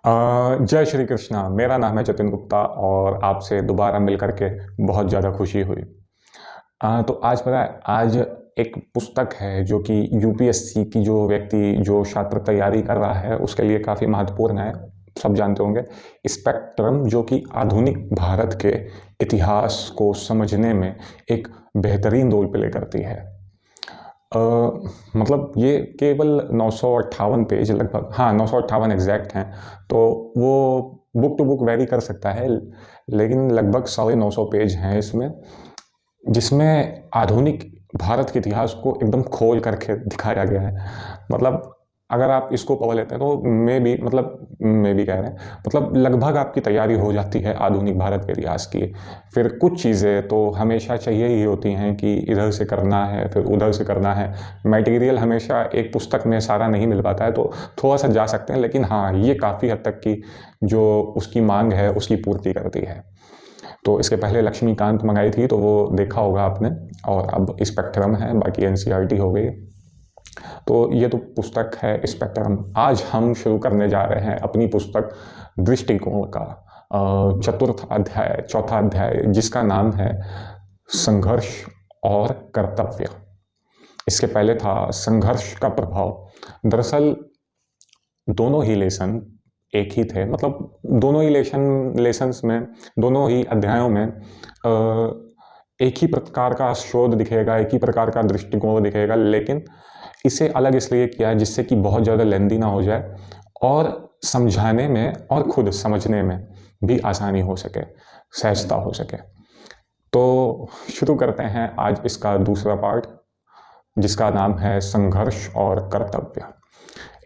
जय श्री कृष्णा। मेरा नाम है जतिन गुप्ता और आपसे दोबारा मिल करके बहुत ज़्यादा खुशी हुई। तो आज पता है, आज एक पुस्तक है जो कि यूपीएससी की जो छात्र तैयारी कर रहा है उसके लिए काफ़ी महत्वपूर्ण है। सब जानते होंगे, स्पेक्ट्रम, जो कि आधुनिक भारत के इतिहास को समझने में एक बेहतरीन रोल प्ले करती है। अ, मतलब ये केवल 958 पेज लगभग, हाँ 958 एग्जैक्ट हैं। तो वो बुक टू बुक वेरी कर सकता है, लेकिन लगभग 950 पेज हैं इसमें, जिसमें आधुनिक भारत के इतिहास को एकदम खोल करके दिखाया गया है। मतलब अगर आप इसको पढ़ लेते हैं तो मे भी कह रहे हैं, मतलब लगभग आपकी तैयारी हो जाती है आधुनिक भारत के इतिहास की। फिर कुछ चीज़ें तो हमेशा चाहिए ही होती हैं कि इधर से करना है फिर उधर से करना है। मटेरियल हमेशा एक पुस्तक में सारा नहीं मिल पाता है, तो थोड़ा सा जा सकते हैं, लेकिन हाँ, ये काफ़ी हद तक की जो उसकी मांग है उसकी पूर्ति करती है। तो इसके पहले लक्ष्मीकांत मंगाई थी तो वो देखा होगा आपने, और अब स्पेक्ट्रम है, बाकी एनसीईआरटी हो गई। तो ये तो पुस्तक है स्पेक्ट्रम। आज हम शुरू करने जा रहे हैं अपनी पुस्तक दृष्टिकोण का चतुर्थ अध्याय, चौथा अध्याय, जिसका नाम है संघर्ष और कर्तव्य। इसके पहले था संघर्ष का प्रभाव। दरअसल दोनों ही लेसन एक ही थे, मतलब दोनों ही लेसन्स में, दोनों ही अध्यायों में एक ही प्रकार का शोध दिखेगा, एक ही प्रकार का दृष्टिकोण दिखेगा, लेकिन इसे अलग इसलिए किया है जिससे कि बहुत ज़्यादा लेंदी ना हो जाए और समझाने में और खुद समझने में भी आसानी हो सके, सहजता हो सके। तो शुरू करते हैं आज इसका दूसरा पार्ट, जिसका नाम है संघर्ष और कर्तव्य।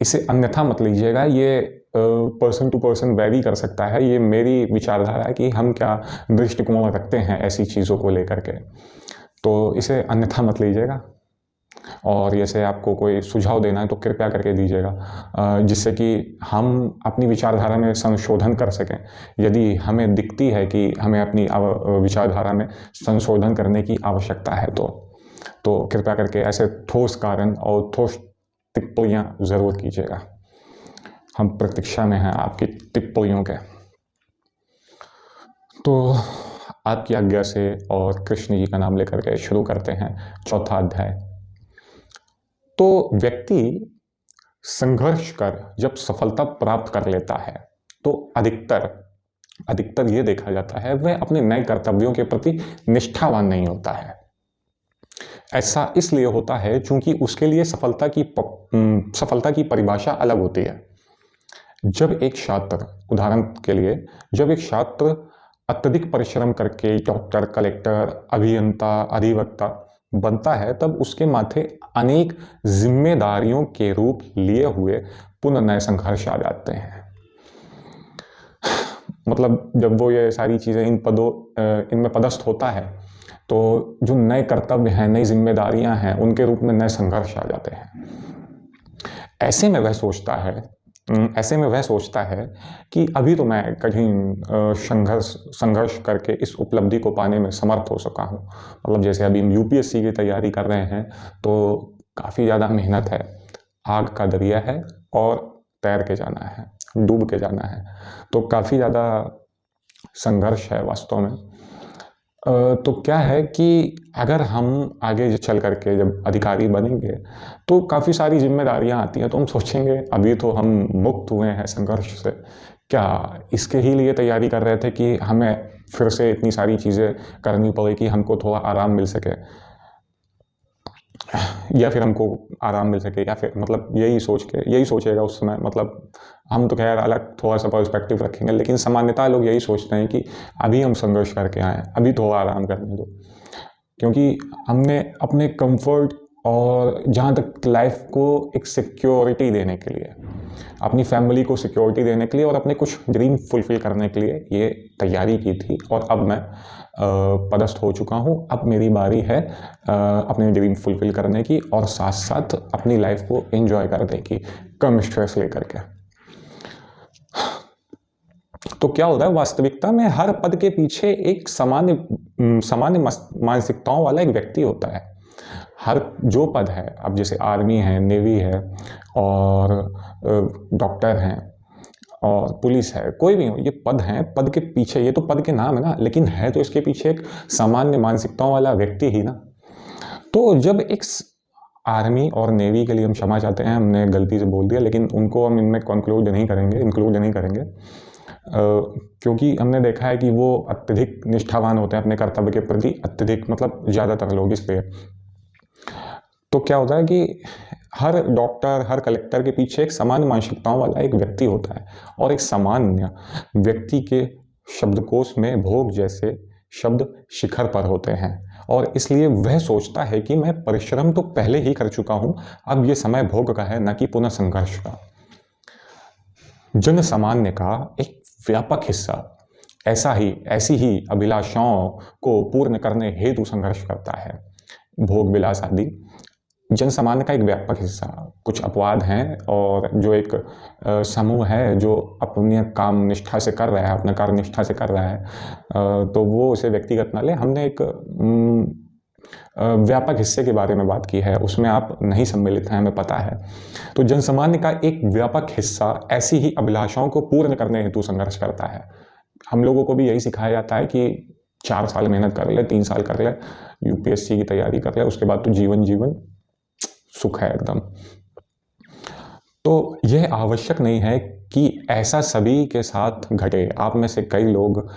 इसे अन्यथा मत लीजिएगा, ये पर्सन टू पर्सन वेरी कर सकता है। ये मेरी विचारधारा है कि हम क्या दृष्टिकोण रखते हैं ऐसी चीज़ों को लेकर के, तो इसे अन्यथा मत लीजिएगा। और जैसे आपको कोई सुझाव देना है तो कृपया करके दीजिएगा, जिससे कि हम अपनी विचारधारा में संशोधन कर सकें। यदि हमें दिखती है कि हमें अपनी विचारधारा में संशोधन करने की आवश्यकता है तो कृपया करके ऐसे ठोस कारण और ठोस टिप्पणियाँ ज़रूर कीजिएगा। हम प्रतीक्षा में हैं आपकी टिप्पणियों के। तो आपकी आज्ञा से और कृष्ण जी का नाम लेकर के शुरू करते हैं चौथा अध्याय। तो व्यक्ति संघर्ष कर जब सफलता प्राप्त कर लेता है तो अधिकतर ये देखा जाता है वह अपने नए कर्तव्यों के प्रति निष्ठावान नहीं होता है। ऐसा इसलिए होता है क्योंकि उसके लिए सफलता की परिभाषा अलग होती है। जब एक छात्र, उदाहरण के लिए, जब एक छात्र अत्यधिक परिश्रम करके डॉक्टर, कलेक्टर, अभियंता, अधिवक्ता बनता है, तब उसके माथे अनेक जिम्मेदारियों के रूप लिए हुए पुनः नए संघर्ष आ जाते हैं। मतलब जब वो ये सारी चीज़ें इनमें पदस्थ होता है तो जो नए कर्तव्य हैं, नई जिम्मेदारियां हैं, उनके रूप में नए संघर्ष आ जाते हैं। ऐसे में वह सोचता है कि अभी तो मैं कठिन संघर्ष करके इस उपलब्धि को पाने में समर्थ हो सका हूँ। मतलब जैसे अभी हम यूपीएससी की तैयारी कर रहे हैं तो काफ़ी ज़्यादा मेहनत है, आग का दरिया है और तैर के जाना है, डूब के जाना है, तो काफ़ी ज़्यादा संघर्ष है वास्तव में। तो क्या है कि अगर हम आगे चल करके जब अधिकारी बनेंगे तो काफ़ी सारी जिम्मेदारियां आती हैं, तो हम सोचेंगे अभी तो हम मुक्त हुए हैं संघर्ष से, क्या इसके ही लिए तैयारी कर रहे थे कि हमें फिर से इतनी सारी चीज़ें करनी पड़े कि हमको थोड़ा आराम मिल सके, या फिर हमको आराम मिल सके, या फिर मतलब यही सोचेगा उस समय। मतलब हम तो खैर अलग थोड़ा सा पर्सपेक्टिव रखेंगे, लेकिन सामान्यतः लोग यही सोचते हैं कि अभी हम संघर्ष करके आए, अभी थोड़ा आराम करने दो। क्योंकि हमने अपने कंफर्ट और जहाँ तक लाइफ को एक सिक्योरिटी देने के लिए, अपनी फैमिली को सिक्योरिटी देने के लिए और अपने कुछ ड्रीम फुलफिल करने के लिए ये तैयारी की थी, और अब मैं पदस्थ हो चुका हूँ। अब मेरी बारी है अपने ड्रीम फुलफिल करने की और साथ साथ अपनी लाइफ को एंजॉय करने की, कम स्ट्रेस लेकर के। तो क्या होता है, वास्तविकता में हर पद के पीछे एक सामान्य मानसिकताओं वाला एक व्यक्ति होता है। हर जो पद है, अब जैसे आर्मी है, नेवी है और डॉक्टर हैं, और पुलिस है, कोई भी हो, ये पद हैं, पद के पीछे, ये तो पद के नाम है ना, लेकिन है तो इसके पीछे एक सामान्य मानसिकताओं वाला व्यक्ति ही ना। तो जब एक आर्मी और नेवी के लिए हम क्षमा चाहते हैं, हमने गलती से बोल दिया, लेकिन उनको हम इनमें इंक्लूड नहीं करेंगे क्योंकि हमने देखा है कि वो अत्यधिक निष्ठावान होते हैं अपने कर्तव्य के प्रति, अत्यधिक मतलब ज़्यादातर लोग, इसलिए तो क्या होता है कि हर डॉक्टर, हर कलेक्टर के पीछे एक समान मानसिकताओं वाला एक व्यक्ति होता है, और एक सामान्य व्यक्ति के शब्दकोश में भोग जैसे शब्द शिखर पर होते हैं, और इसलिए वह सोचता है कि मैं परिश्रम तो पहले ही कर चुका हूं, अब ये समय भोग का है, न कि पुनः संघर्ष का। जन सामान्य का एक व्यापक हिस्सा ऐसी ही अभिलाषाओं को पूर्ण करने हेतु संघर्ष करता है। भोग विलास आदि जन सामान्य का एक व्यापक हिस्सा, कुछ अपवाद हैं, और जो एक समूह है जो अपने काम निष्ठा से कर रहा है, अपना कार्य निष्ठा से कर रहा है, तो वो उसे व्यक्तिगत ना ले। हमने एक व्यापक हिस्से के बारे में बात की है, उसमें आप नहीं सम्मिलित हैं, हमें पता है। तो जन सामान्य का एक व्यापक हिस्सा ऐसी ही अभिलाषाओं को पूर्ण करने हेतु संघर्ष करता है। हम लोगों को भी यही सिखाया जाता है कि 4 साल मेहनत कर ले, 3 साल कर ले, यूपीएससी की तैयारी कर ले, उसके बाद तो जीवन सुख है एकदम। तो यह आवश्यक नहीं है कि ऐसा सभी के साथ घटे। आप में से कई लोग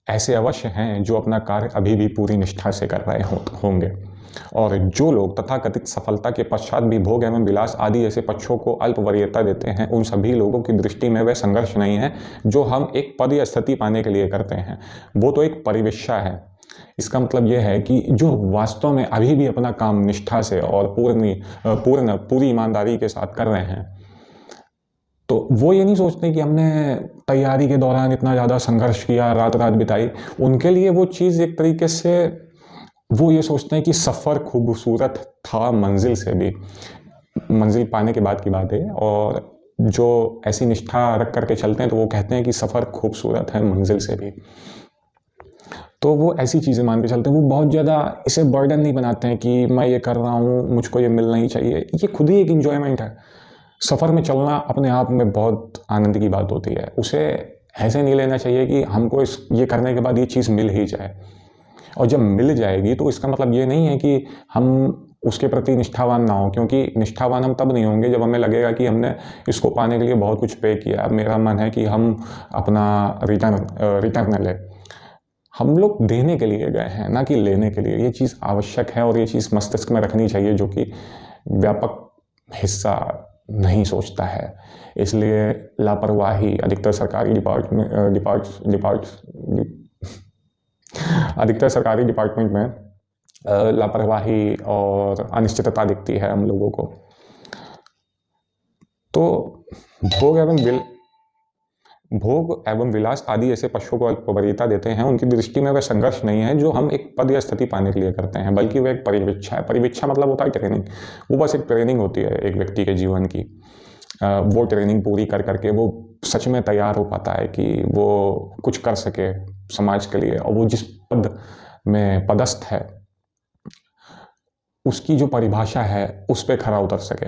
ऐसे अवश्य हैं जो अपना कार्य अभी भी पूरी निष्ठा से कर रहे होंगे, और जो लोग तथाकथित सफलता के पश्चात भी भोग एवं विलास आदि ऐसे पक्षों को अल्प वरीयता देते हैं, उन सभी लोगों की दृष्टि में वह संघर्ष नहीं है जो हम एक पद या स्थिति पाने के लिए करते हैं, वो तो एक परिवेश्या है। इसका मतलब यह है कि जो वास्तव में अभी भी अपना काम निष्ठा से और पूरी ईमानदारी के साथ कर रहे हैं, तो वो ये नहीं सोचते कि हमने तैयारी के दौरान इतना ज़्यादा संघर्ष किया, रात रात बिताई। उनके लिए वो चीज़ एक तरीके से, वो ये सोचते हैं कि सफ़र खूबसूरत था मंजिल से भी, मंजिल पाने के बाद की बात है, और जो ऐसी निष्ठा रख करके चलते हैं तो वो कहते हैं कि सफ़र खूबसूरत है मंजिल से भी। तो वो ऐसी चीज़ें मान के चलते हैं, वो बहुत ज़्यादा इसे बर्डन नहीं बनाते हैं कि मैं ये कर रहा हूँ, मुझको ये मिलना ही चाहिए। ये खुद ही एक इन्जॉयमेंट है। सफ़र में चलना अपने आप में बहुत आनंद की बात होती है। उसे ऐसे नहीं लेना चाहिए कि हमको ये करने के बाद ये चीज़ मिल ही जाए, और जब मिल जाएगी तो इसका मतलब ये नहीं है कि हम उसके प्रति निष्ठावान ना हो, क्योंकि निष्ठावान हम तब नहीं होंगे जब हमें लगेगा कि हमने इसको पाने के लिए बहुत कुछ पे किया, अब मेरा मन है कि हम अपना रिटर्न लें। हम लोग देने के लिए गए हैं, ना कि लेने के लिए। ये चीज़ आवश्यक है, और ये चीज़ मस्तिष्क में रखनी चाहिए, जो कि व्यापक हिस्सा नहीं सोचता है। इसलिए लापरवाही अधिकतर सरकारी डिपार्टमेंट में लापरवाही और अनिश्चितता दिखती है हम लोगों को। तो भोग एवं विलास आदि ऐसे पशुओं को अल्पवरीयता देते हैं, उनकी दृष्टि में वह संघर्ष नहीं है जो हम एक पद या स्थिति पाने के लिए करते हैं, बल्कि वह एक परिवीक्षा है। परिवीक्षा मतलब होता है ट्रेनिंग। वो बस एक ट्रेनिंग होती है एक व्यक्ति के जीवन की। वो ट्रेनिंग पूरी कर करके वो सच में तैयार हो पाता है कि वो कुछ कर सके समाज के लिए, और वो जिस पद में पदस्थ है उसकी जो परिभाषा है उस पर खरा उतर सके।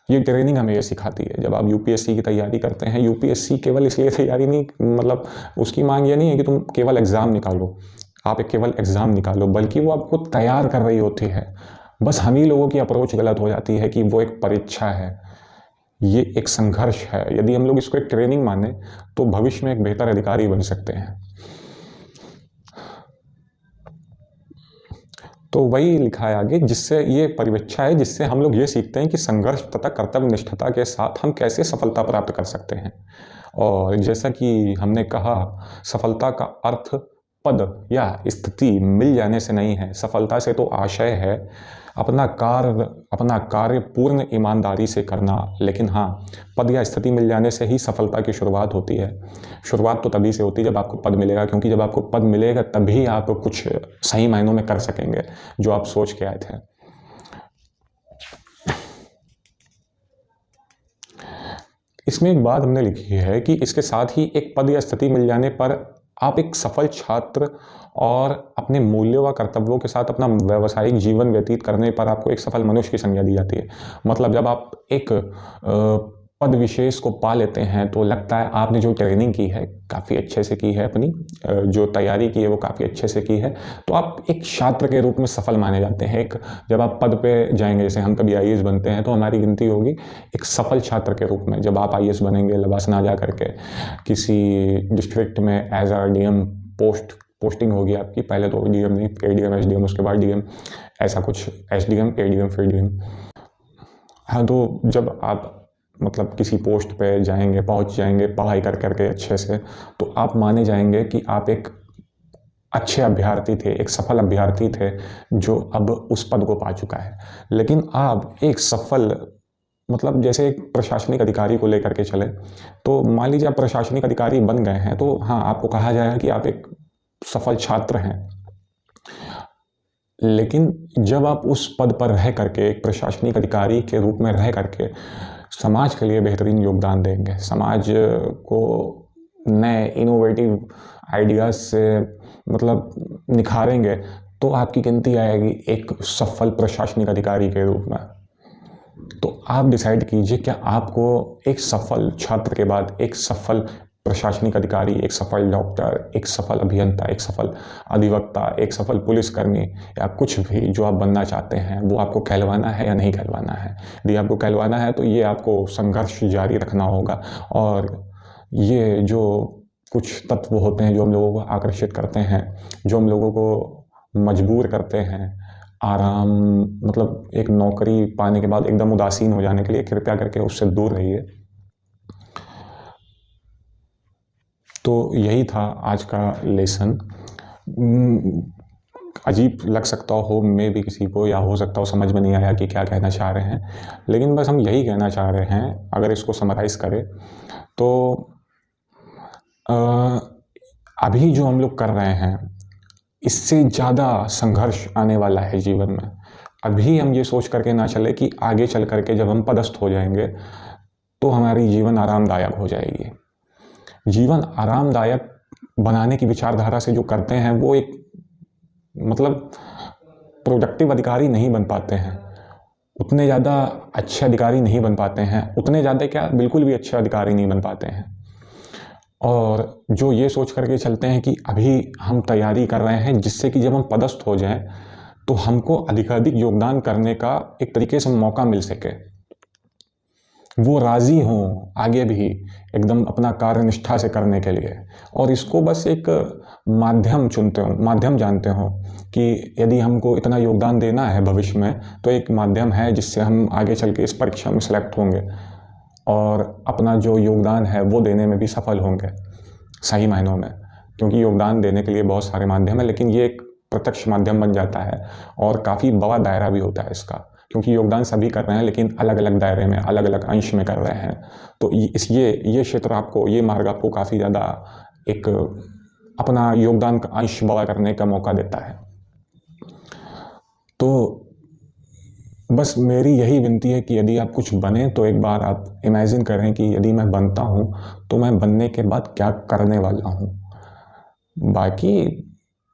ये ट्रेनिंग हमें ये सिखाती है। जब आप यूपीएससी की तैयारी करते हैं, यूपीएससी केवल इसलिए तैयारी नहीं, मतलब उसकी मांग ये नहीं है कि तुम केवल एग्ज़ाम निकालो, आप एक केवल एग्ज़ाम निकालो, बल्कि वो आपको तैयार कर रही होती है। बस हम ही लोगों की अप्रोच गलत हो जाती है कि वो एक परीक्षा है, ये एक संघर्ष है। यदि हम लोग इसको एक ट्रेनिंग माने तो भविष्य में एक बेहतर अधिकारी बन सकते हैं। तो वही लिखा है आगे, जिससे ये परिवीक्षा है, जिससे हम लोग ये सीखते हैं कि संघर्ष तथा कर्तव्य निष्ठता के साथ हम कैसे सफलता प्राप्त कर सकते हैं। और जैसा कि हमने कहा, सफलता का अर्थ पद या स्थिति मिल जाने से नहीं है। सफलता से तो आशय है अपना कार्य पूर्ण ईमानदारी से करना, लेकिन हाँ, पद या स्थिति मिल जाने से ही सफलता की शुरुआत होती है। शुरुआत तो तभी से होती है जब आपको पद मिलेगा, क्योंकि जब आपको पद मिलेगा तभी आप कुछ सही मायनों में कर सकेंगे जो आप सोच के आए थे। इसमें एक बात हमने लिखी है कि इसके साथ ही एक पद या स्थिति मिल जाने पर आप एक सफल छात्र और अपने मूल्यों व कर्तव्यों के साथ अपना व्यावसायिक जीवन व्यतीत करने पर आपको एक सफल मनुष्य की संज्ञा दी जाती है। मतलब जब आप एक पद विशेष को पा लेते हैं तो लगता है आपने जो ट्रेनिंग की है काफ़ी अच्छे से की है, अपनी जो तैयारी की है वो काफ़ी अच्छे से की है, तो आप एक छात्र के रूप में सफल माने जाते हैं। एक जब आप पद पे जाएंगे, जैसे हम कभी आईएएस बनते हैं तो हमारी गिनती होगी एक सफल छात्र के रूप में। जब आप आईएएस बनेंगे लवासना जा करके किसी डिस्ट्रिक्ट में एज अ डीएम पोस्टिंग होगी आपकी, पहले तो डीएम नहीं, एडीएम एसडीएम, उसके बाद डीएम, ऐसा कुछ, एसडीएम एडीएम फिर डीएम। हाँ, तो जब आप मतलब किसी पोस्ट पे जाएंगे, पहुंच जाएंगे पढ़ाई कर करके अच्छे से, तो आप माने जाएंगे कि आप एक अच्छे अभ्यर्थी थे, एक सफल अभ्यर्थी थे जो अब उस पद को पा चुका है। लेकिन आप एक सफल मतलब जैसे एक प्रशासनिक अधिकारी को लेकर के चले, तो मान लीजिए आप प्रशासनिक अधिकारी बन गए हैं, तो हाँ, आपको कहा जाएगा कि आप एक सफल छात्र हैं। लेकिन जब आप उस पद पर रह करके एक प्रशासनिक अधिकारी के रूप में रह करके समाज के लिए बेहतरीन योगदान देंगे, समाज को नए इनोवेटिव आइडियाज से मतलब निखारेंगे, तो आपकी गिनती आएगी एक सफल प्रशासनिक अधिकारी के रूप में। तो आप डिसाइड कीजिए क्या आपको एक सफल छात्र के बाद एक सफल प्रशासनिक अधिकारी, एक सफल डॉक्टर, एक सफल अभियंता, एक सफल अधिवक्ता, एक सफल पुलिसकर्मी या कुछ भी जो आप बनना चाहते हैं वो आपको कहलवाना है या नहीं कहलवाना है। यदि आपको कहलवाना है तो ये आपको संघर्ष जारी रखना होगा। और ये जो कुछ तत्व होते हैं जो हम लोगों को आकर्षित करते हैं, जो हम लोगों को मजबूर करते हैं आराम मतलब एक नौकरी पाने के बाद एकदम उदासीन हो जाने के लिए, कृपया करके उससे दूर रहिए। तो यही था आज का लेसन। अजीब लग सकता हो मे भी किसी को, या हो सकता हो समझ में नहीं आया कि क्या कहना चाह रहे हैं, लेकिन बस हम यही कहना चाह रहे हैं। अगर इसको समराइज़ करें तो अभी जो हम लोग कर रहे हैं इससे ज़्यादा संघर्ष आने वाला है जीवन में। अभी हम ये सोच करके ना चले कि आगे चल करके जब हम पदस्थ हो जाएंगे तो हमारी जीवन आरामदायक हो जाएगी। जीवन आरामदायक बनाने की विचारधारा से जो करते हैं वो एक मतलब प्रोडक्टिव अधिकारी नहीं बन पाते हैं, उतने ज़्यादा अच्छे अधिकारी नहीं बन पाते हैं, उतने ज़्यादा क्या बिल्कुल भी अच्छे अधिकारी नहीं बन पाते हैं। और जो ये सोच करके चलते हैं कि अभी हम तैयारी कर रहे हैं जिससे कि जब हम पदस्थ हो जाएं तो हमको अधिकाधिक योगदान करने का एक तरीके से मौका मिल सके, वो राज़ी हों आगे भी एकदम अपना कार्य निष्ठा से करने के लिए, और इसको बस एक माध्यम चुनते हो, माध्यम जानते हो कि यदि हमको इतना योगदान देना है भविष्य में तो एक माध्यम है जिससे हम आगे चल के इस परीक्षा में सेलेक्ट होंगे और अपना जो योगदान है वो देने में भी सफल होंगे सही मायनों में। क्योंकि योगदान देने के लिए बहुत सारे माध्यम है, लेकिन ये एक प्रत्यक्ष माध्यम बन जाता है और काफ़ी बड़ा दायरा भी होता है इसका, क्योंकि योगदान सभी कर रहे हैं लेकिन अलग अलग दायरे में, अलग अलग अंश में कर रहे हैं। तो ये क्षेत्र आपको, ये मार्ग आपको काफ़ी ज़्यादा एक अपना योगदान का अंश बड़ा करने का मौका देता है। तो बस मेरी यही विनती है कि यदि आप कुछ बने तो एक बार आप इमेजिन करें कि यदि मैं बनता हूँ तो मैं बनने के बाद क्या करने वाला हूँ। बाकी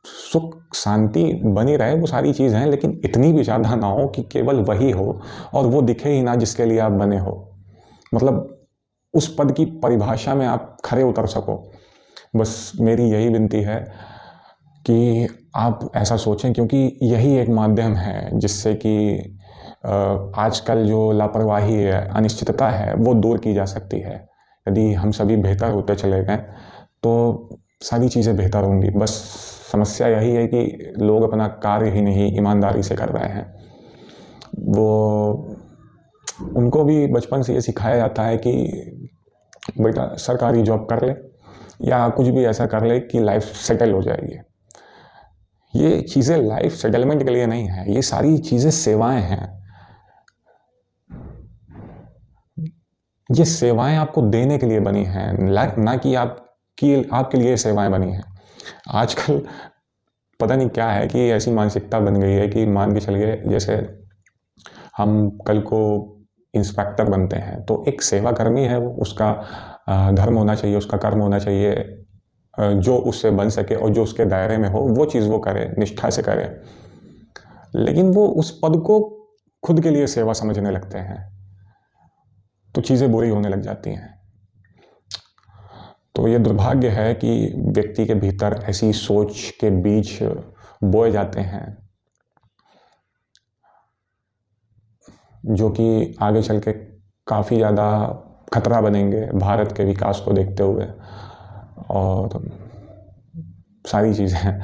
सुख शांति बनी रहे वो सारी चीज़ हैं, लेकिन इतनी भी ज़्यादा ना हो कि केवल वही हो और वो दिखे ही ना जिसके लिए आप बने हो, मतलब उस पद की परिभाषा में आप खरे उतर सको। बस मेरी यही विनती है कि आप ऐसा सोचें, क्योंकि यही एक माध्यम है जिससे कि आजकल जो लापरवाही है, अनिश्चितता है, वो दूर की जा सकती है। यदि हम सभी बेहतर होते चले गए तो सारी चीज़ें बेहतर होंगी। बस समस्या यही है कि लोग अपना कार्य ही नहीं ईमानदारी से कर रहे हैं। वो उनको भी बचपन से ये सिखाया जाता है कि बेटा सरकारी जॉब कर ले या कुछ भी ऐसा कर ले कि लाइफ सेटल हो जाएगी। ये चीज़ें लाइफ सेटलमेंट के लिए नहीं है, ये सारी चीज़ें सेवाएं हैं। ये सेवाएं आपको देने के लिए बनी हैं, ना कि आपके लिए सेवाएं बनी हैं। आजकल पता नहीं क्या है कि ऐसी मानसिकता बन गई है कि मान के चलिए जैसे हम कल को इंस्पेक्टर बनते हैं तो एक सेवाकर्मी है, वो उसका धर्म होना चाहिए, उसका कर्म होना चाहिए, जो उससे बन सके और जो उसके दायरे में हो वो चीज़ वो करे, निष्ठा से करे। लेकिन वो उस पद को खुद के लिए सेवा समझने लगते हैं। तो चीज़ें बुरी होने लग जाती हैं। तो ये दुर्भाग्य है कि व्यक्ति के भीतर ऐसी सोच के बीज बोए जाते हैं जो कि आगे चल के काफ़ी ज़्यादा खतरा बनेंगे भारत के विकास को देखते हुए। और सारी चीज़ें,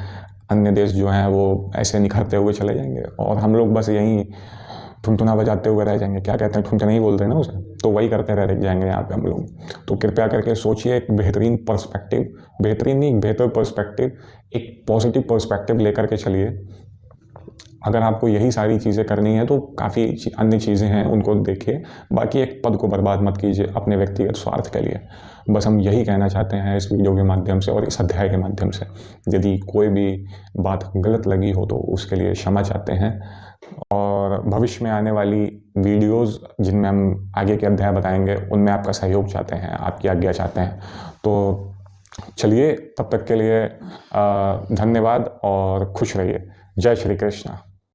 अन्य देश जो हैं वो ऐसे निखरते हुए चले जाएंगे और हम लोग बस यहीं ठुनठुना बजाते हुए रह जाएंगे। क्या कहते हैं, ठुनठुना ही बोलते हैं ना उसे, तो वही करते रह जाएंगे यहाँ पे हम लोग। तो कृपया करके सोचिए, एक बेहतरीन पर्सपेक्टिव, बेहतरीन नहीं, बेहतर पर्सपेक्टिव, एक पॉजिटिव पर्सपेक्टिव लेकर के चलिए। अगर आपको यही सारी चीज़ें करनी है तो काफ़ी अन्य चीज़ें हैं, उनको देखिए। बाकी एक पद को बर्बाद मत कीजिए अपने व्यक्तिगत स्वार्थ के लिए। बस हम यही कहना चाहते हैं इस वीडियो के माध्यम से और इस अध्याय के माध्यम से। यदि कोई भी बात गलत लगी हो तो उसके लिए क्षमा चाहते हैं। और भविष्य में आने वाली वीडियोज़ जिनमें हम आगे के अध्याय बताएंगे उनमें आपका सहयोग चाहते हैं, आपकी आज्ञा चाहते हैं। तो चलिए, तब तक के लिए धन्यवाद और खुश रहिए। जय श्री कृष्ण।